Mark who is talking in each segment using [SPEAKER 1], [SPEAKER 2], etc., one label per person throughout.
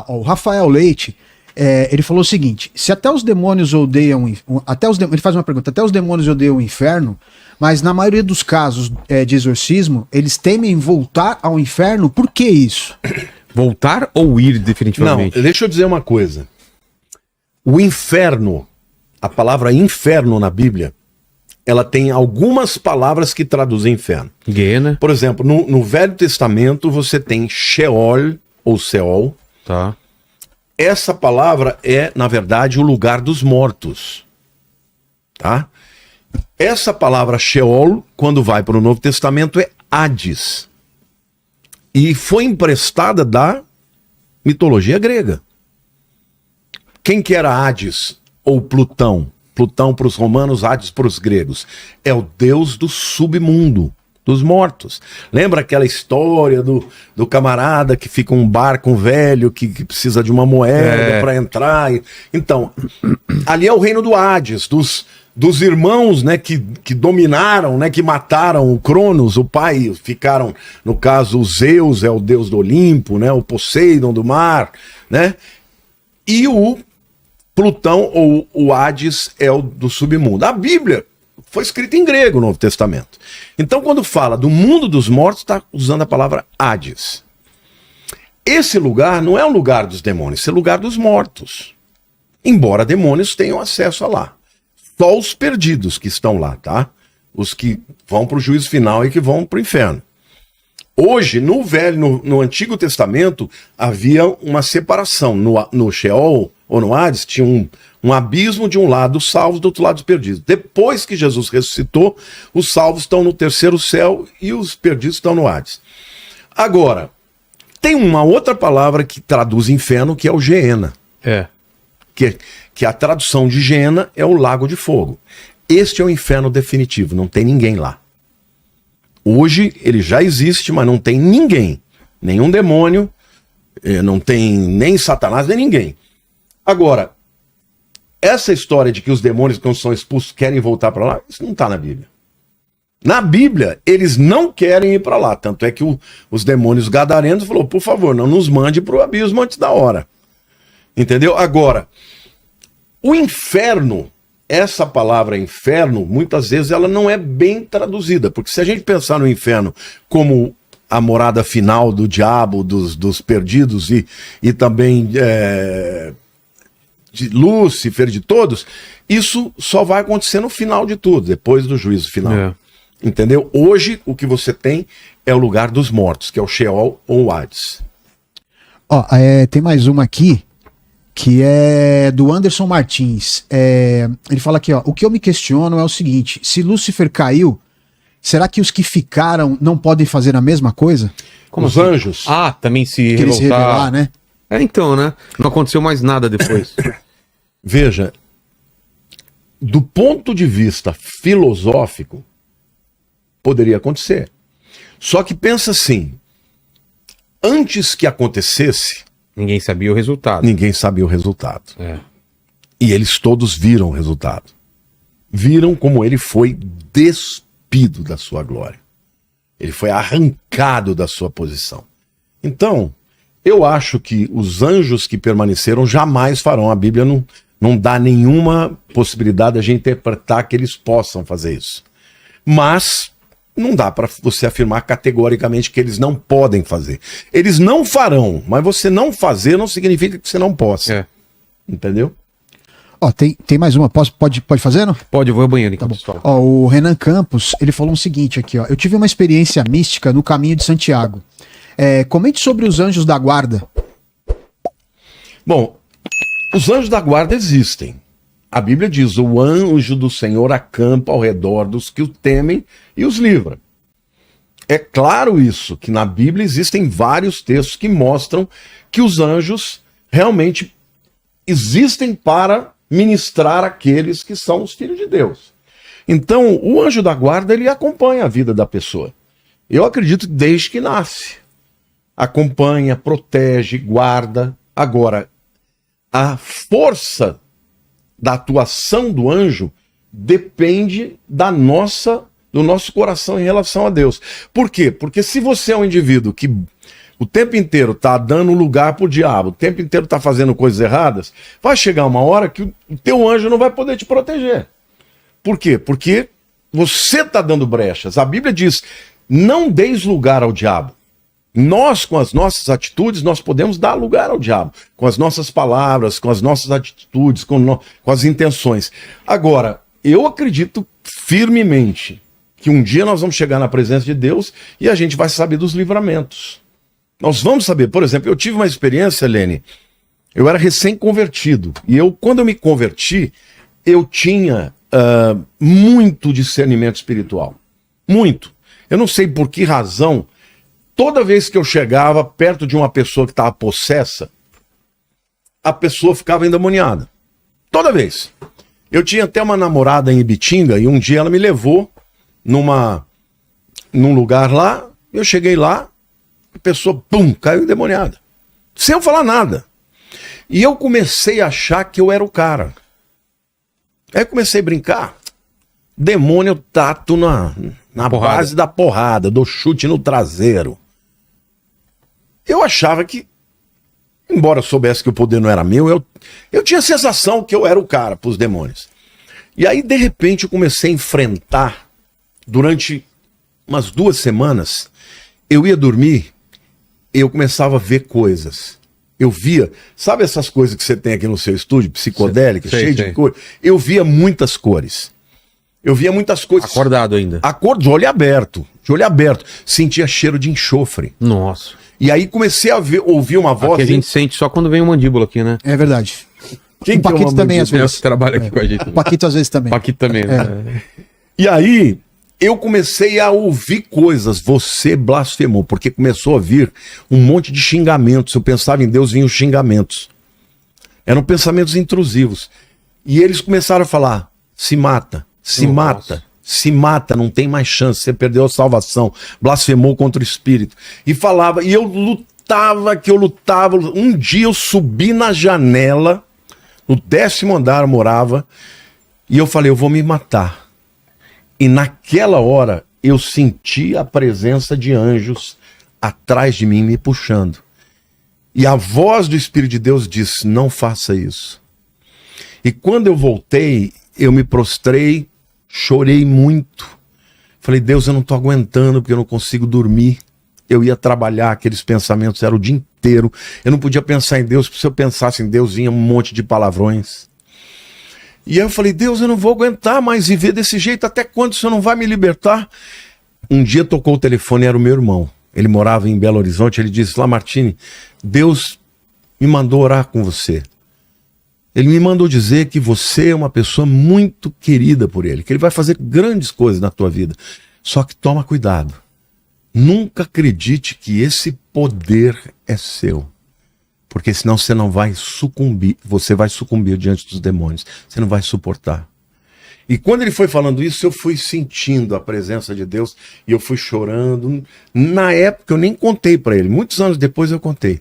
[SPEAKER 1] O Rafael Leite, ele falou o seguinte: se até os demônios odeiam, ele faz uma pergunta, até os demônios odeiam o inferno, mas na maioria dos casos de exorcismo, eles temem voltar ao inferno, por que isso?
[SPEAKER 2] Voltar ou ir definitivamente?
[SPEAKER 3] Não, deixa eu dizer uma coisa. O inferno, a palavra inferno na Bíblia, ela tem algumas palavras que traduzem inferno.
[SPEAKER 2] Guiena.
[SPEAKER 3] Por exemplo, no Velho Testamento você tem Sheol ou Seol.
[SPEAKER 2] Tá.
[SPEAKER 3] Essa palavra é, na verdade, o lugar dos mortos. Tá? Essa palavra Sheol, quando vai para o Novo Testamento, é Hades. E foi emprestada da mitologia grega. Quem que era Hades ou Plutão? Plutão para os romanos, Hades para os gregos. É o deus do submundo, dos mortos. Lembra aquela história do camarada que fica um barco velho que precisa de uma moeda para entrar? Então, ali é o reino do Hades, dos irmãos, né, que dominaram, né, que mataram o Cronos, o pai, ficaram, no caso, o Zeus é o deus do Olimpo, né, o Poseidon do mar, né, e o Plutão, ou o Hades, é o do submundo. A Bíblia foi escrita em grego, no Novo Testamento. Então, quando fala do mundo dos mortos, está usando a palavra Hades. Esse lugar não é um lugar dos demônios, esse é o lugar dos mortos. Embora demônios tenham acesso a lá. Só os perdidos que estão lá, tá? Os que vão para o juízo final e que vão para o inferno. Hoje, no Antigo Testamento, havia uma separação. No Sheol, ou no Hades, tinha um abismo de um lado os salvos, do outro lado os perdidos. Depois que Jesus ressuscitou, os salvos estão no terceiro céu e os perdidos estão no Hades. Agora, tem uma outra palavra que traduz inferno, que é o Geena. Que a tradução de Geena é o lago de fogo. Este é o inferno definitivo, não tem ninguém lá. Hoje ele já existe, mas não tem ninguém. Nenhum demônio, não tem nem Satanás, nem ninguém. Agora, essa história de que os demônios, quando são expulsos, querem voltar para lá, isso não está na Bíblia. Na Bíblia, eles não querem ir para lá. Tanto é que os demônios gadarenos falou, por favor, não nos mande para o abismo antes da hora. Entendeu? Agora, o inferno, essa palavra inferno, muitas vezes ela não é bem traduzida. Porque se a gente pensar no inferno como a morada final do diabo, dos perdidos e também de Lúcifer, de todos, isso só vai acontecer no final de tudo, depois do juízo final. Entendeu? Hoje, o que você tem é o lugar dos mortos, que é o Sheol ou o Hades.
[SPEAKER 1] Tem mais uma aqui, que é do Anderson Martins. Ele fala aqui, o que eu me questiono é o seguinte: se Lúcifer caiu, será que os que ficaram não podem fazer a mesma coisa?
[SPEAKER 3] Como os anjos?
[SPEAKER 2] Também se
[SPEAKER 1] revoltar. Eles revelar, né?
[SPEAKER 2] Então, né? Não aconteceu mais nada depois.
[SPEAKER 3] Veja, do ponto de vista filosófico, poderia acontecer. Só que pensa assim, antes que acontecesse,
[SPEAKER 2] ninguém sabia o resultado.
[SPEAKER 3] Ninguém sabia o resultado. E eles todos viram o resultado. Viram como ele foi despido da sua glória. Ele foi arrancado da sua posição. Então, eu acho que os anjos que permaneceram jamais farão. A Bíblia não dá nenhuma possibilidade de a gente interpretar que eles possam fazer isso. Mas não dá para você afirmar categoricamente que eles não podem fazer. Eles não farão, mas você não fazer não significa que você não possa. Entendeu?
[SPEAKER 1] Tem mais uma. Pode fazer, não?
[SPEAKER 2] Pode, eu vou ao banheiro.
[SPEAKER 1] Tá bom. O Renan Campos, ele falou o seguinte aqui, eu tive uma experiência mística no caminho de Santiago. Comente sobre os anjos da guarda.
[SPEAKER 3] Bom, os anjos da guarda existem. A Bíblia diz, o anjo do Senhor acampa ao redor dos que o temem e os livra. É claro isso, que na Bíblia existem vários textos que mostram que os anjos realmente existem para ministrar aqueles que são os filhos de Deus. Então, o anjo da guarda, ele acompanha a vida da pessoa. Eu acredito que desde que nasce. Acompanha, protege, guarda. Agora, a força da atuação do anjo depende do nosso coração em relação a Deus. Por quê? Porque se você é um indivíduo que o tempo inteiro tá dando lugar pro diabo, o tempo inteiro tá fazendo coisas erradas, vai chegar uma hora que o teu anjo não vai poder te proteger. Por quê? Porque você tá dando brechas. A Bíblia diz, não deis lugar ao diabo. Nós, com as nossas atitudes, nós podemos dar lugar ao diabo. Com as nossas palavras, com as nossas atitudes, com as intenções. Agora, eu acredito firmemente que um dia nós vamos chegar na presença de Deus e a gente vai saber dos livramentos. Nós vamos saber. Por exemplo, eu tive uma experiência, Lene, eu era recém-convertido. E quando eu me converti, eu tinha muito discernimento espiritual. Muito. Eu não sei por que razão. Toda vez que eu chegava perto de uma pessoa que estava possessa, a pessoa ficava endemoniada. Toda vez. Eu tinha até uma namorada em Ibitinga e um dia ela me levou num lugar lá. Eu cheguei lá, a pessoa, pum, caiu endemoniada. Sem eu falar nada. E eu comecei a achar que eu era o cara. Aí eu comecei a brincar. Demônio eu tato na base da porrada, dou chute no traseiro. Eu achava que, embora eu soubesse que o poder não era meu, eu tinha a sensação que eu era o cara para os demônios. E aí, de repente, eu comecei a enfrentar, durante umas 2 semanas, eu ia dormir, eu começava a ver coisas. Eu via, sabe essas coisas que você tem aqui no seu estúdio, psicodélica, cheio de cores? Eu via muitas cores. Eu via muitas coisas.
[SPEAKER 2] Acordado ainda.
[SPEAKER 3] De olho aberto. De olho aberto. Sentia cheiro de enxofre.
[SPEAKER 2] Nossa.
[SPEAKER 3] E aí comecei a ouvir uma voz.
[SPEAKER 2] Que a gente sente só quando vem o mandíbula aqui, né?
[SPEAKER 1] É verdade.
[SPEAKER 3] Quem
[SPEAKER 1] o Paquito também, às vezes.
[SPEAKER 2] Você trabalha aqui com a gente.
[SPEAKER 1] O Paquito, às vezes, também.
[SPEAKER 2] Paquito também, né?
[SPEAKER 3] E aí, eu comecei a ouvir coisas. Você blasfemou, porque começou a vir um monte de xingamentos. Eu pensava em Deus, vinham xingamentos. Eram pensamentos intrusivos. E eles começaram a falar: se mata, se mata. Se mata, não tem mais chance, você perdeu a salvação, blasfemou contra o Espírito. E falava, e eu lutava. Um dia eu subi na janela, no 10º andar eu morava, e eu falei, eu vou me matar. E naquela hora eu senti a presença de anjos atrás de mim me puxando. E a voz do Espírito de Deus disse, não faça isso. E quando eu voltei, eu me prostrei, chorei muito. Falei, Deus, eu não estou aguentando porque eu não consigo dormir. Eu ia trabalhar, aqueles pensamentos eram o dia inteiro. Eu não podia pensar em Deus, porque se eu pensasse em Deus, vinha um monte de palavrões. E aí eu falei, Deus, eu não vou aguentar mais viver desse jeito. Até quando o Senhor não vai me libertar? Um dia tocou o telefone, era o meu irmão. Ele morava em Belo Horizonte. Ele disse, Lamartine, Deus me mandou orar com você. Ele me mandou dizer que você é uma pessoa muito querida por ele, que ele vai fazer grandes coisas na tua vida. Só que toma cuidado. Nunca acredite que esse poder é seu. Porque senão você não vai sucumbir, você vai sucumbir diante dos demônios. Você não vai suportar. E quando ele foi falando isso, eu fui sentindo a presença de Deus e eu fui chorando. Na época eu nem contei para ele, muitos anos depois eu contei.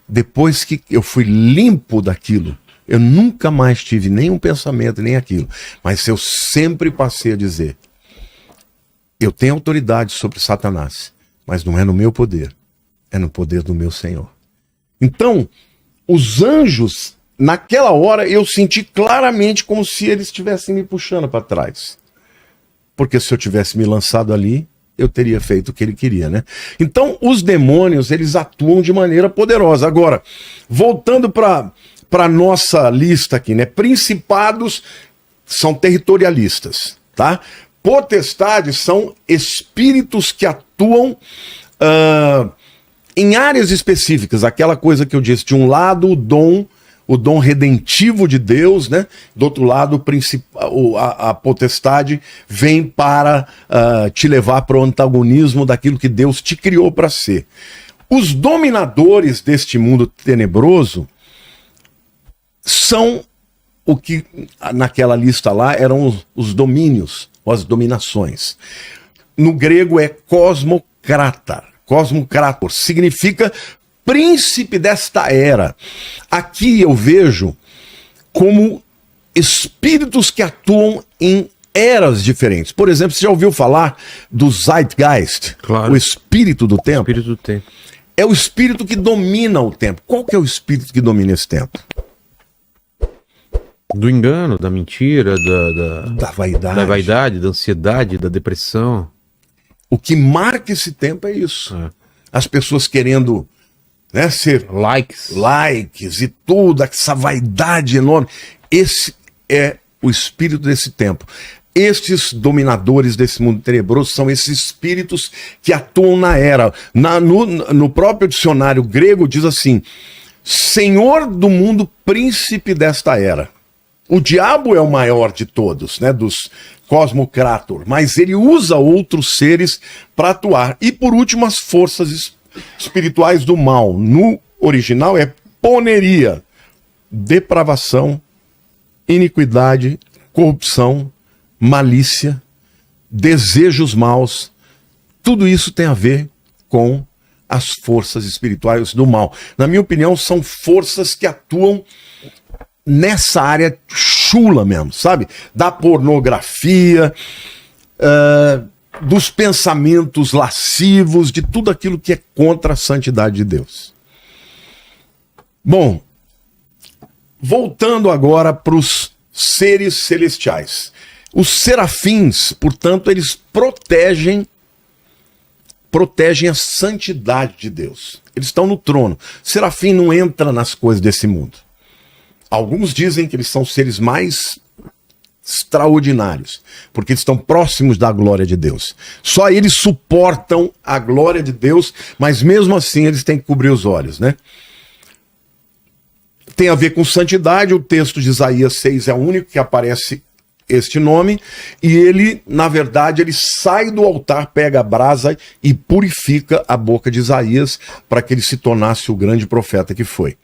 [SPEAKER 3] Depois que eu fui limpo daquilo, eu nunca mais tive nenhum pensamento, nem aquilo. Mas eu sempre passei a dizer, eu tenho autoridade sobre Satanás, mas não é no meu poder, é no poder do meu Senhor. Então, os anjos, naquela hora, eu senti claramente como se eles estivessem me puxando para trás. Porque se eu tivesse me lançado ali, eu teria feito o que ele queria, né? Então, os demônios, eles atuam de maneira poderosa. Agora, voltando para a nossa lista aqui, né? Principados são territorialistas, tá? Potestades são espíritos que atuam em áreas específicas. Aquela coisa que eu disse, de um lado o dom redentivo de Deus, né? Do outro lado a potestade vem para te levar para o antagonismo daquilo que Deus te criou para ser. Os dominadores deste mundo tenebroso são o que naquela lista lá eram os domínios, ou as dominações. No grego é cosmocrata. Cosmocrator significa príncipe desta era. Aqui eu vejo como espíritos que atuam em eras diferentes. Por exemplo, você já ouviu falar do Zeitgeist?
[SPEAKER 2] Claro.
[SPEAKER 3] O espírito do tempo?
[SPEAKER 2] Espírito do tempo.
[SPEAKER 3] é o espírito que domina o templo. Qual que é o espírito que domina esse templo?
[SPEAKER 2] Do engano, da mentira,
[SPEAKER 3] Da vaidade.
[SPEAKER 2] da vaidade, da ansiedade, da depressão.
[SPEAKER 3] O que marca esse tempo é isso.
[SPEAKER 2] É.
[SPEAKER 3] As pessoas querendo, né, ser likes e tudo, essa vaidade enorme. Esse é o espírito desse tempo. Estes dominadores desse mundo tenebroso são esses espíritos que atuam na era. No próprio dicionário grego diz assim: Senhor do mundo, príncipe desta era. O diabo é o maior de todos, né, dos Cosmocrator, mas ele usa outros seres para atuar. E por último, as forças espirituais do mal. No original é poneria, depravação, iniquidade, corrupção, malícia, desejos maus. Tudo isso tem a ver com as forças espirituais do mal. Na minha opinião, são forças que atuam nessa área chula mesmo, sabe? Da pornografia, dos pensamentos lascivos, de tudo aquilo que é contra a santidade de Deus. Bom, voltando agora para os seres celestiais. Os serafins, portanto, eles protegem a santidade de Deus. Eles estão no trono. Serafim não entra nas coisas desse mundo. Alguns dizem que eles são os seres mais extraordinários, porque eles estão próximos da glória de Deus. Só eles suportam a glória de Deus, mas mesmo assim eles têm que cobrir os olhos, né? Tem a ver com santidade, o texto de Isaías 6 é o único que aparece este nome, e ele, na verdade, ele sai do altar, pega a brasa e purifica a boca de Isaías para que ele se tornasse o grande profeta que foi.